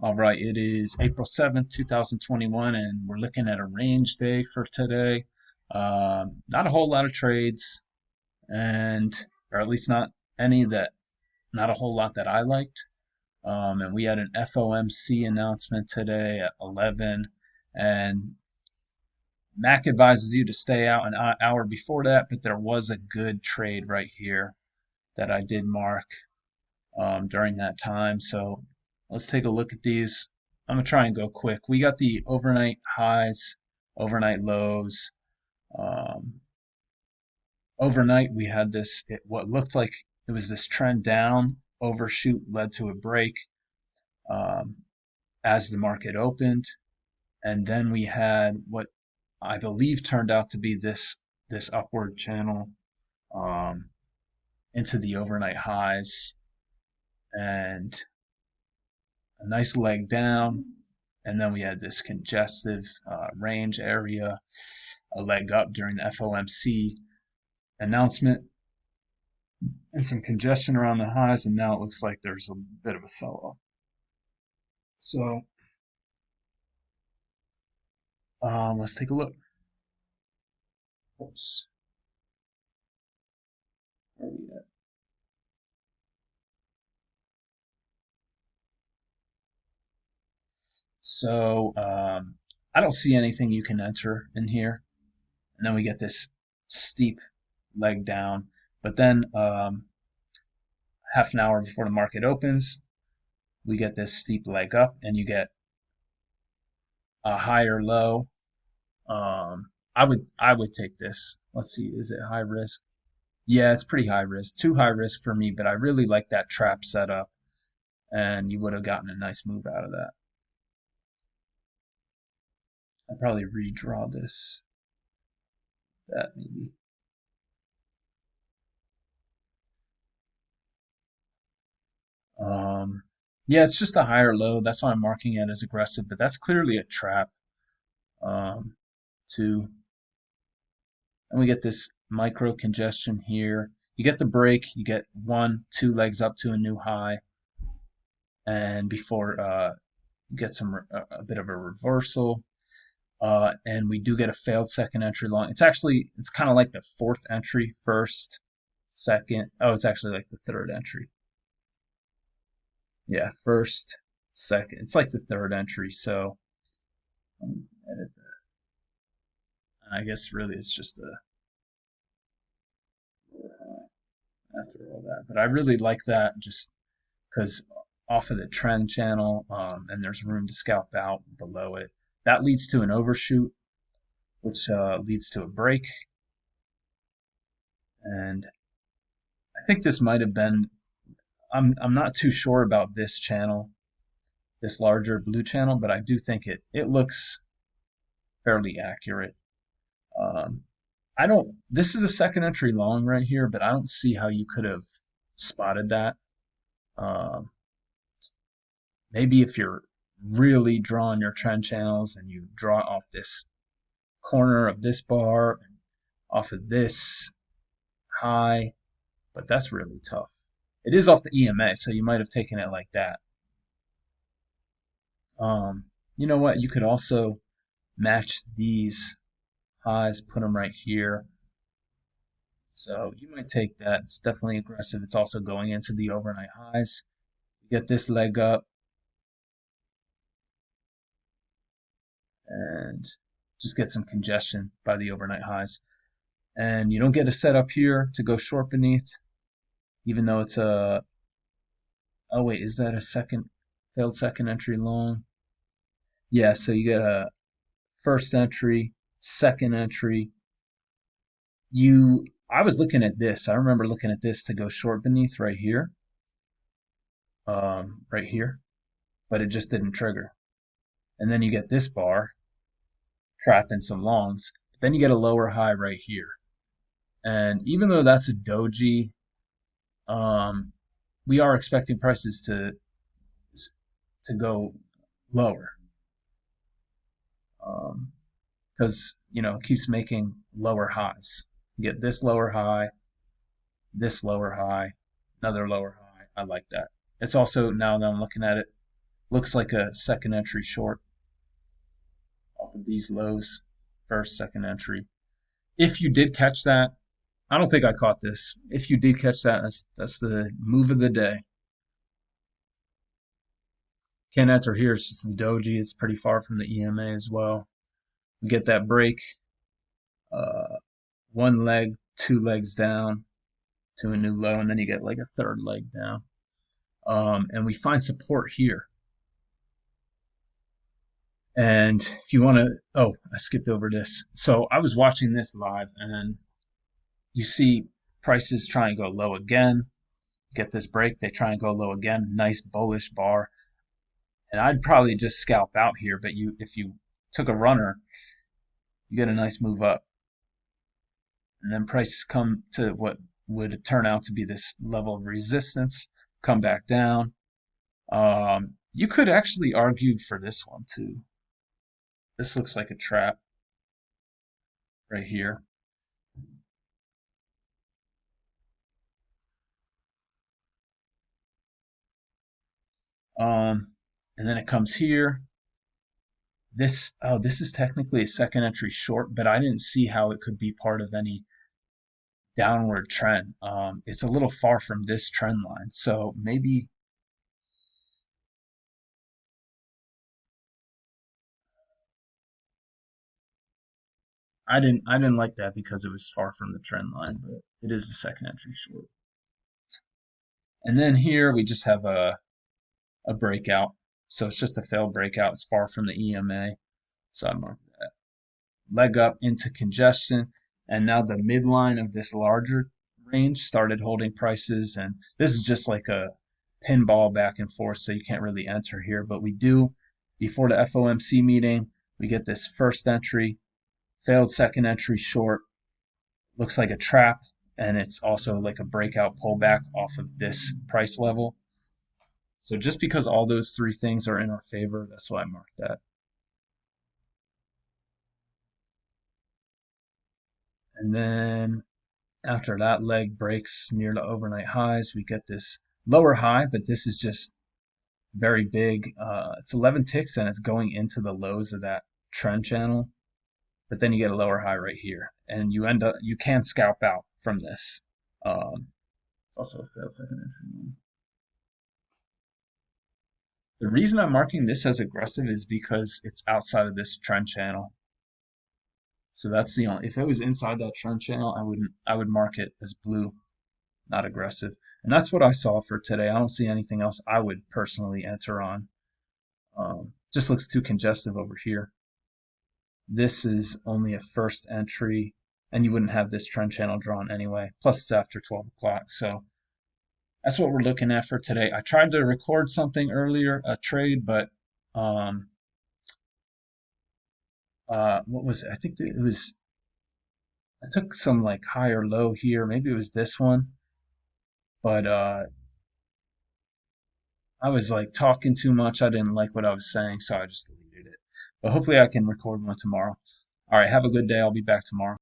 All right, it is April 7th, 2021, and we're looking at a range day for today. Not a whole lot of trades, and or at least not a whole lot that I liked. And we had an FOMC announcement today at 11, and Mac advises you to stay out an hour before that, but there was a good trade right here that I did mark during that time. So let's take a look at these. I'm gonna try and go quick. We got the overnight highs, overnight lows. Um, Overnight we had what looked like it was this trend down, overshoot led to a break um, as the market opened, and then we had what I believe turned out to be this upward channel um, into the overnight highs and a nice leg down, and then we had this congestive range area, a leg up during the FOMC announcement, and some congestion around the highs, and now it looks like there's a bit of a sell-off. So let's take a look. Oops. Where are we at? So I don't see anything you can enter in here, and then we get this steep leg down, but then half an hour before the market opens, we get this steep leg up, and you get a higher low. I would take this. Let's see, is it high risk? Yeah, it's pretty high risk. Too high risk for me, but I really like that trap setup, and you would have gotten a nice move out of that. I'd probably redraw this. That maybe. Um, yeah, it's just a higher low. That's why I'm marking it as aggressive, but that's clearly a trap. Um, too. And we get this micro congestion here. You get the break, you get one, two legs up to a new high, and before you get a bit of a reversal, and we do get a failed second entry long. It's kind of like the fourth entry, first, second. Oh, it's actually like the third entry. Yeah, first, second. It's like the third entry. So edit that. I guess really it's just a after all that. But I really like that just because off of the trend channel, and there's room to scalp out below it. That leads to an overshoot, which leads to a break. And I think this might have been, I'm not too sure about this channel, this larger blue channel, but I do think it looks fairly accurate. Um, I don't, this is a second entry long right here, but I don't see how you could have spotted that. Um, Maybe if you're really drawing your trend channels and you draw off this corner of this bar, off of this high, but that's really tough. It is off the EMA, so you might have taken it like that. You know what? You could also match these highs, put them right here. So you might take that. It's definitely aggressive. It's also going into the overnight highs. You get this leg up and just get some congestion by the overnight highs. And you don't get a setup here to go short beneath, even though it's a, oh wait, is that a failed second entry long? Yeah, so you get a first entry, second entry. I was looking at this. I remember looking at this to go short beneath right here, but it just didn't trigger. And then you get this bar trapped in some longs. But then you get a lower high right here. And even though that's a doji, um, we are expecting prices to go lower because it keeps making lower highs. You get this lower high, another lower high. I like that. It's also, now that I'm looking at it, Looks like a second entry short off of these lows. First, second entry. If you did catch that, I don't think I caught this. If you did catch that, that's the move of the day. Can't enter here. It's just the doji. It's pretty far from the EMA as well. We get that break. Uh, one leg, two legs down to a new low, and then you get like a third leg down. And we find support here. And if you want to, oh, I skipped over this. So I was watching this live, and you see prices try and go low again. Get this break, they try and go low again. Nice bullish bar, and I'd probably just scalp out here. But if you took a runner, you get a nice move up, and then prices come to what would turn out to be this level of resistance, come back down. You could actually argue for this one too. This looks like a trap right here. And then it comes here. This is technically a second entry short, but I didn't see how it could be part of any downward trend. It's a little far from this trend line, so maybe I didn't like that because it was far from the trend line, but it is a second entry short. And then here we just have a breakout. So it's just a failed breakout. It's far from the EMA. So I mark that. Leg up into congestion. And now the midline of this larger range started holding prices. And this is just like a pinball back and forth. So you can't really enter here. But we do, before the FOMC meeting, we get this first entry, failed second entry short. Looks like a trap. And it's also like a breakout pullback off of this price level. So just because all those three things are in our favor, that's why I marked that. And then after that leg breaks near the overnight highs, we get this lower high, but this is just very big. It's 11 ticks and it's going into the lows of that trend channel. But then you get a lower high right here, and you can scalp out from this. It's also a failed second entry. The reason I'm marking this as aggressive is because it's outside of this trend channel. So that's the only, if it was inside that trend channel, I would mark it as blue, not aggressive. And that's what I saw for today. I don't see anything else I would personally enter on. Just looks too congestive over here. This is only a first entry, and you wouldn't have this trend channel drawn anyway. Plus it's after 12 o'clock. So that's what we're looking at for today. I tried to record something earlier, a trade, but what was it? I think it was, I took some like high or low here. Maybe it was this one, but I was like talking too much. I didn't like what I was saying, so I just deleted it. But hopefully I can record one tomorrow. All right, have a good day. I'll be back tomorrow.